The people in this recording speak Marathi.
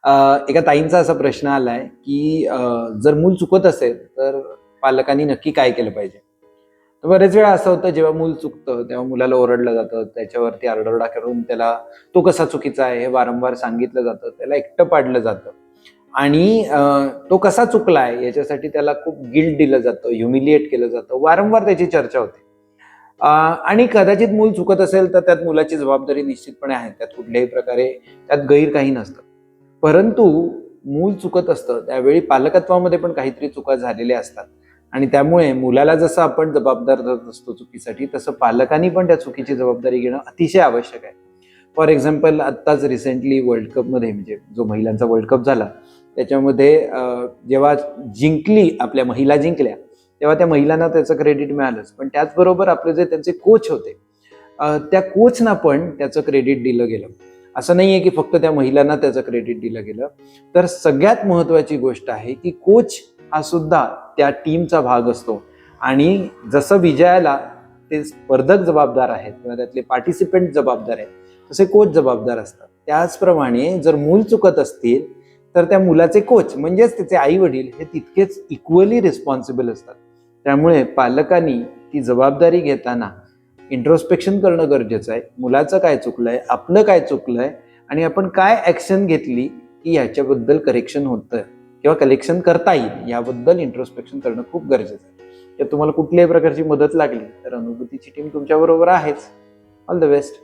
एका ताईंचा असा प्रश्न आलाय की जर मूल चुकत असेल तर पालकांनी नक्की काय केलं पाहिजे. तर बरेच वेळा असं होतं, जेव्हा मूल चुकतं तेव्हा मुलाला ओरडलं जातं, त्याच्यावरती आरडाओरडा करून त्याला तो कसा चुकीचा आहे हे वारंवार सांगितलं जातं, त्याला एकटं पाडलं जातं आणि तो कसा चुकलाय याच्यासाठी त्याला खूप गिल्ट दिलं जातं, ह्युमिलिएट केलं जातं, वारंवार त्याची चर्चा होते. आणि कदाचित मूल चुकत असेल तर त्यात मुलाची जबाबदारी निश्चितपणे आहे, त्यात कुठल्याही प्रकारे त्यात गैर काही नसतं. परंतु मूल चुकत असतं त्यावेळी पालकत्वामध्ये पण काहीतरी चुका झालेल्या असतात आणि त्यामुळे मुलाला जसं आपण जबाबदार धरत असतो चुकीसाठी, तसं पालकांनी पण त्या चुकीची जबाबदारी घेणं अतिशय आवश्यक आहे. फॉर एक्झाम्पल, आत्ताच रिसेंटली वर्ल्ड कपमध्ये, म्हणजे जो महिलांचा वर्ल्ड कप झाला त्याच्यामध्ये जेव्हा आपल्या महिला जिंकल्या, तेव्हा त्या महिलांना त्याचं क्रेडिट मिळालंच, पण त्याचबरोबर आपले जे त्यांचे कोच होते त्या कोचना पण त्याचं क्रेडिट दिलं गेलं. असं नाहीये की फक्त त्या महिलांना त्याचं क्रेडिट दिलं गेलं. तर सगळ्यात महत्वाची गोष्ट आहे की कोच हा सुद्धा त्या टीमचा भाग असतो आणि जसं विजयाला ते स्पर्धक जबाबदार आहेत किंवा त्यातले पार्टिसिपेंट जबाबदार आहेत, तसे कोच जबाबदार असतात. त्याचप्रमाणे जर मूल चुकत असतील तर त्या मुलाचे कोच म्हणजेच त्याचे आई वडील हे तितकेच इक्वली रिस्पॉन्सिबल असतात. त्यामुळे पालकांनी ती जबाबदारी घेताना इंट्रोस्पेक्शन करणं गरजेचं आहे. मुलाचं काय चुकलंय, आपलं काय चुकलंय आणि आपण काय ऍक्शन घेतली की ह्याच्याबद्दल करेक्शन होतं किंवा कलेक्शन करता येईल, याबद्दल इंट्रोस्पेक्शन करणं खूप गरजेचं आहे. तर तुम्हाला कुठल्याही प्रकारची मदत लागली तर अनुभूतीची टीम तुमच्या बरोबर आहेच. All the best.